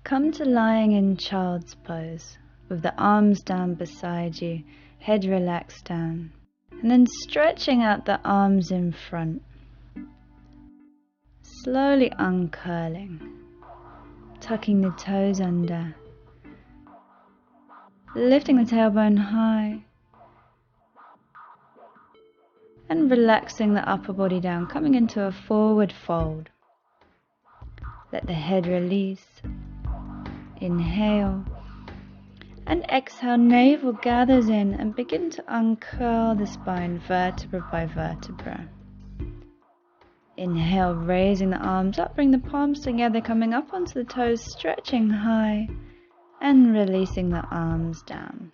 Come to lying in child's pose, with the arms down beside you, head relaxed down, and then stretching out the arms in front, slowly uncurling, tucking the toes under, lifting the tailbone high, and relaxing the upper body down, coming into a forward fold. Let the head release. Inhale, and exhale, navel gathers in and begin to uncurl the spine vertebra by vertebra. Inhale, raising the arms up, bring the palms together, coming up onto the toes, stretching high and releasing the arms down.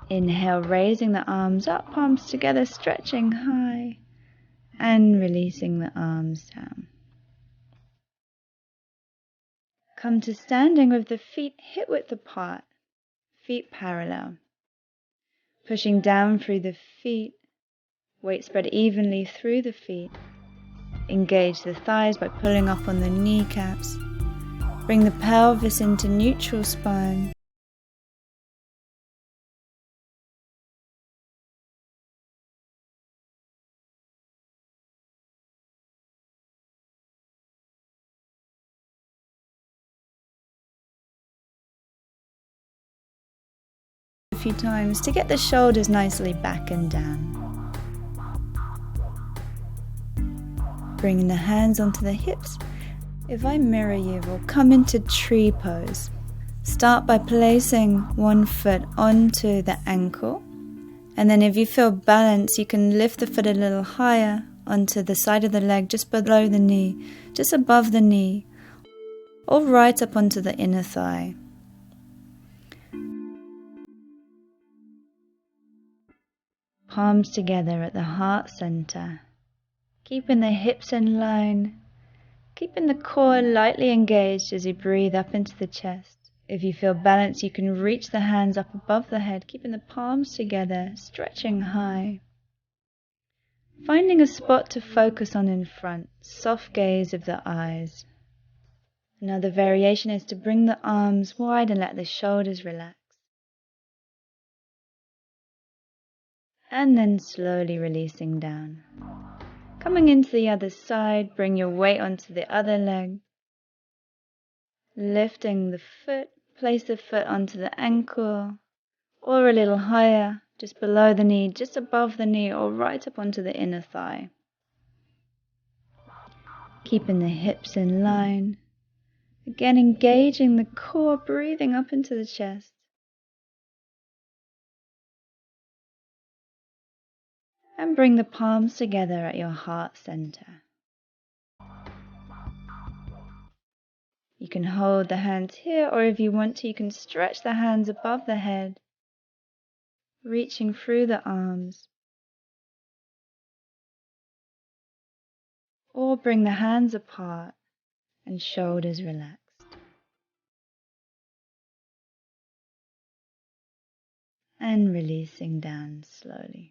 Inhale, raising the arms up, palms together, stretching high and releasing the arms down. Come to standing with the feet hip width apart, feet parallel. Pushing down through the feet, weight spread evenly through the feet. Engage the thighs by pulling up on the kneecaps. Bring the pelvis into neutral spine. A few times to get the shoulders nicely back and down. Bringing the hands onto the hips. If I mirror you, we'll come into tree pose. Start by placing one foot onto the ankle, and then if you feel balance, you can lift the foot a little higher onto the side of the leg, just below the knee, just above the knee, or right up onto the inner thigh. Palms together at the heart center, keeping the hips in line, keeping the core lightly engaged as you breathe up into the chest. If you feel balanced, you can reach the hands up above the head, keeping the palms together, stretching high. Finding a spot to focus on in front, soft gaze of the eyes. Another variation is to bring the arms wide and let the shoulders relax. And then slowly releasing down. Coming into the other side, bring your weight onto the other leg. Lifting the foot, place the foot onto the ankle, or a little higher, just below the knee, just above the knee, or right up onto the inner thigh. Keeping the hips in line. Again, engaging the core, breathing up into the chest. And bring the palms together at your heart center. You can hold the hands here, or if you want to, you can stretch the hands above the head, reaching through the arms. Or bring the hands apart and shoulders relaxed. And releasing down slowly.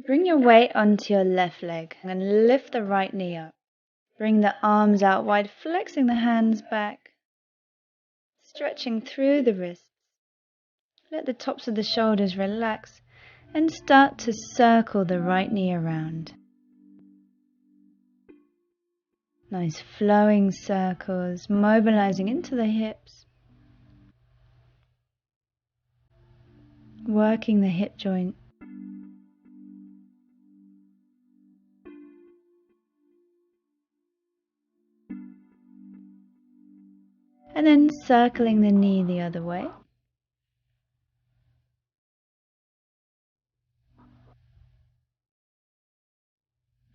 Bring your weight onto your left leg and lift the right knee up. Bring the arms out wide, flexing the hands back, stretching through the wrists. Let the tops of the shoulders relax and start to circle the right knee around. Nice flowing circles, mobilizing into the hips, working the hip joint. And then circling the knee the other way.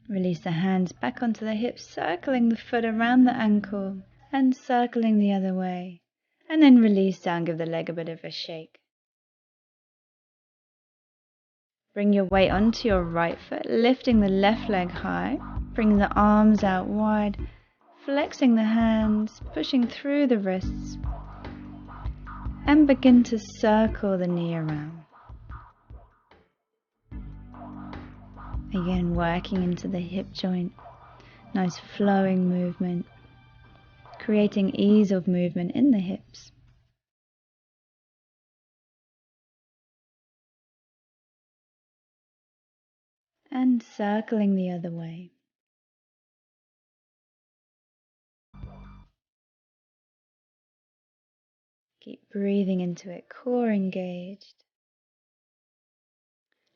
Release the hands back onto the hips, circling the foot around the ankle and circling the other way. And then release down, give the leg a bit of a shake. Bring your weight onto your right foot, lifting the left leg high. Bring the arms out wide, flexing the hands, pushing through the wrists. And begin to circle the knee around. Again, working into the hip joint. Nice flowing movement, creating ease of movement in the hips. And circling the other way. Keep breathing into it, core engaged.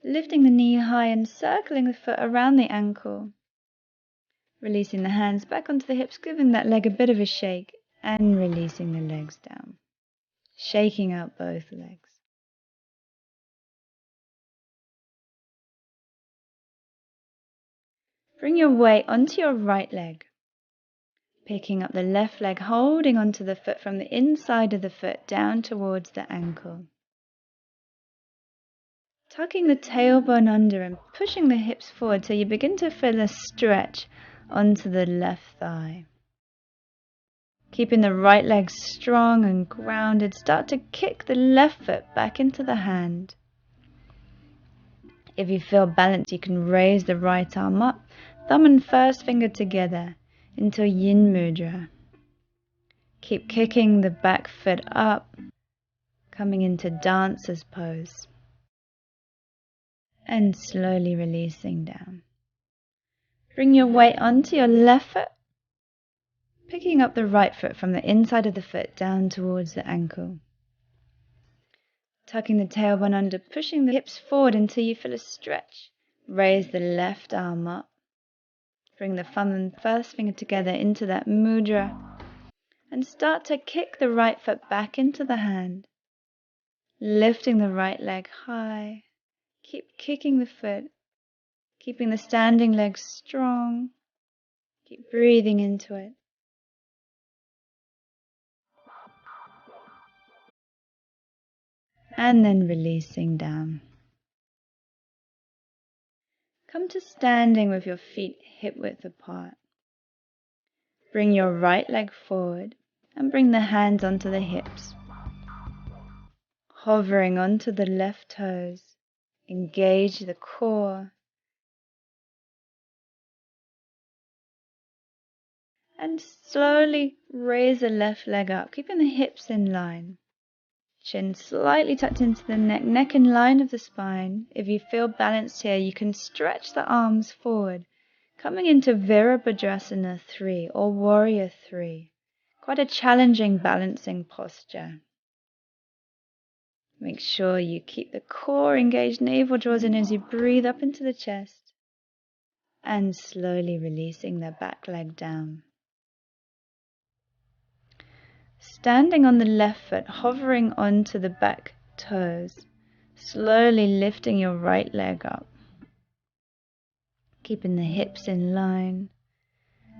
Lifting the knee high and circling the foot around the ankle. Releasing the hands back onto the hips, giving that leg a bit of a shake, and releasing the legs down. Shaking out both legs. Bring your weight onto your right leg. Picking up the left leg, holding onto the foot from the inside of the foot down towards the ankle. Tucking the tailbone under and pushing the hips forward so you begin to feel a stretch onto the left thigh. Keeping the right leg strong and grounded, start to kick the left foot back into the hand. If you feel balanced, you can raise the right arm up, thumb and first finger together into a yin mudra. Keep kicking the back foot up, coming into dancer's pose. And slowly releasing down. Bring your weight onto your left foot, picking up the right foot from the inside of the foot down towards the ankle. Tucking the tailbone under, pushing the hips forward until you feel a stretch. Raise the left arm up. Bring the thumb and first finger together into that mudra. And start to kick the right foot back into the hand. Lifting the right leg high. Keep kicking the foot, keeping the standing leg strong. Keep breathing into it. And then releasing down. Come to standing with your feet hip width apart. Bring your right leg forward and bring the hands onto the hips. Hovering onto the left toes. Engage the core. And slowly raise the left leg up, keeping the hips in line. Chin slightly tucked into the neck, neck in line of the spine. If you feel balanced here, you can stretch the arms forward, coming into Virabhadrasana 3 or Warrior 3. Quite a challenging balancing posture. Make sure you keep the core engaged, navel draws in as you breathe up into the chest. And slowly releasing the back leg down. Standing on the left foot, hovering onto the back toes. Slowly lifting your right leg up. Keeping the hips in line.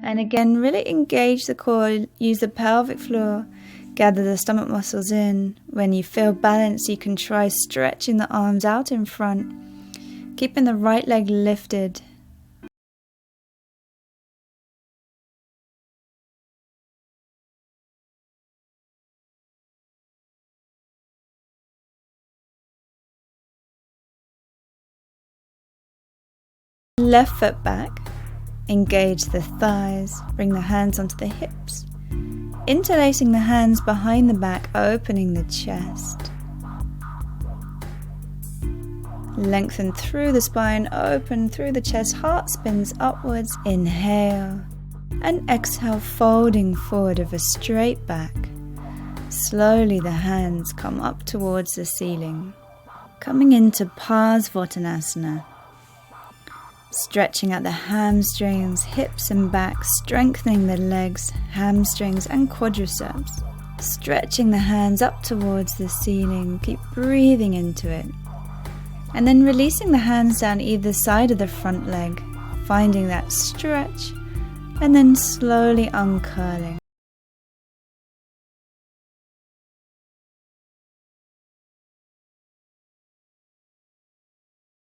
And again, really engage the core, use the pelvic floor. Gather the stomach muscles in. When you feel balanced, you can try stretching the arms out in front, keeping the right leg lifted. Left foot back, engage the thighs, bring the hands onto the hips. Interlacing the hands behind the back, opening the chest. Lengthen through the spine, open through the chest, heart spins upwards. Inhale and exhale, folding forward of a straight back. Slowly the hands come up towards the ceiling. Coming into Parsvottanasana. Stretching out the hamstrings, hips and back, strengthening the legs, hamstrings and quadriceps. Stretching the hands up towards the ceiling, keep breathing into it. And then releasing the hands down either side of the front leg, finding that stretch, and then slowly uncurling.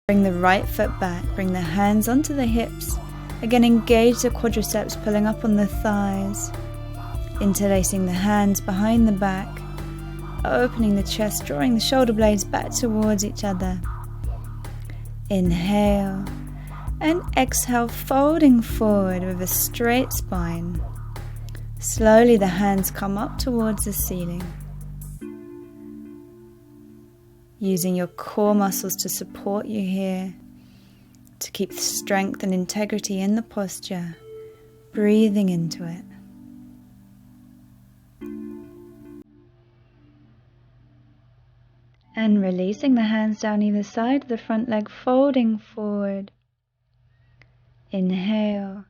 Bring the right foot back, bring the hands onto the hips. Again, engage the quadriceps, pulling up on the thighs. Interlacing the hands behind the back. Opening the chest, drawing the shoulder blades back towards each other. Inhale And exhale, folding forward with a straight spine. Slowly the hands come up towards the ceiling. Using your core muscles to support you here, to keep strength and integrity in the posture, breathing into it. And releasing the hands down either side of the front leg, folding forward. Inhale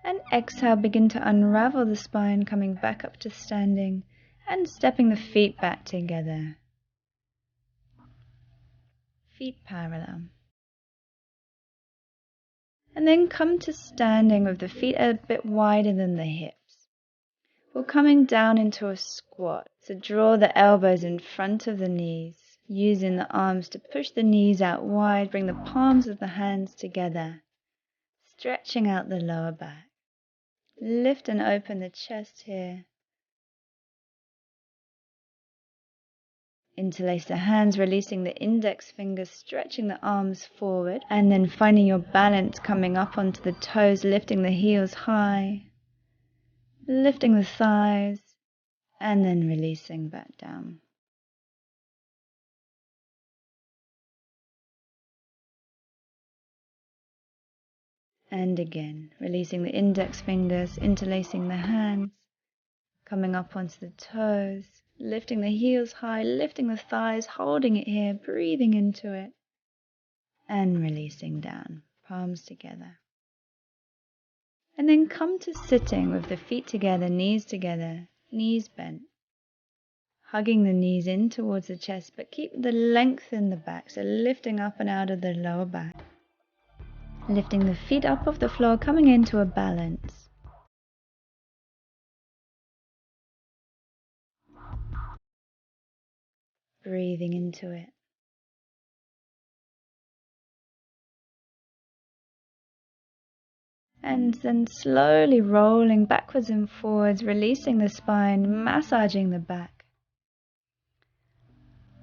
and exhale, begin to unravel the spine, coming back up to standing and stepping the feet back together. Feet parallel. And then come to standing with the feet a bit wider than the hips. We're coming down into a squat, so draw the elbows in front of the knees, using the arms to push the knees out wide, bring the palms of the hands together, stretching out the lower back. Lift and open the chest here. Interlace the hands, releasing the index fingers, stretching the arms forward, and then finding your balance, coming up onto the toes, lifting the heels high, lifting the thighs, and then releasing back down. And again, releasing the index fingers, interlacing the hands, coming up onto the toes, lifting the heels high, lifting the thighs, holding it here, breathing into it, and releasing down, palms together. And then come to sitting with the feet together, knees bent. Hugging the knees in towards the chest, but keep the length in the back, so lifting up and out of the lower back. Lifting the feet up off the floor, coming into a balance. Breathing into it. And then slowly rolling backwards and forwards, releasing the spine, massaging the back.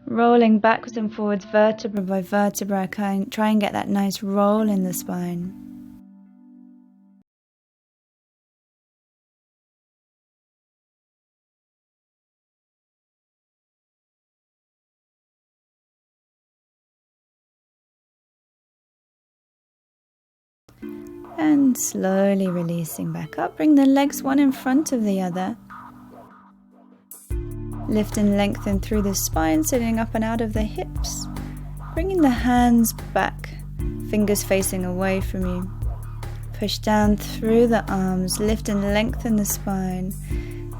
Rolling backwards and forwards, vertebra by vertebra, try and get that nice roll in the spine. And slowly releasing back up, bring the legs one in front of the other. Lift and lengthen through the spine, sitting up and out of the hips. Bringing the hands back, fingers facing away from you. Push down through the arms, lift and lengthen the spine.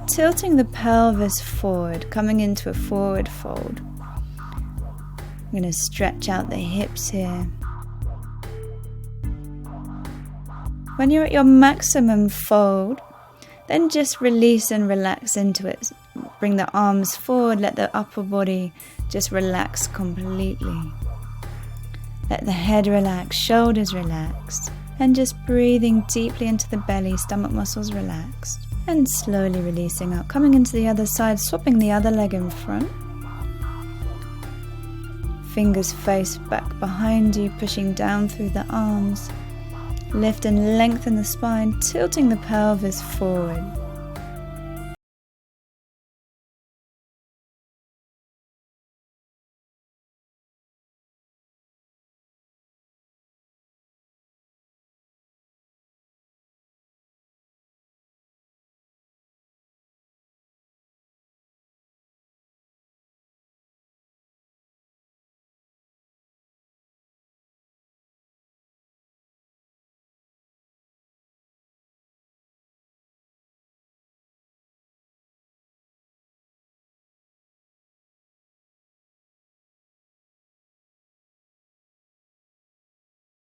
Tilting the pelvis forward, coming into a forward fold. I'm going to stretch out the hips here. When you're at your maximum fold, then just release and relax into it. Bring the arms forward, let the upper body just relax completely. Let the head relax, shoulders relaxed, and just breathing deeply into the belly, stomach muscles relaxed. And slowly releasing out, coming into the other side, swapping the other leg in front. Fingers face back behind you, pushing down through the arms. Lift and lengthen the spine, tilting the pelvis forward.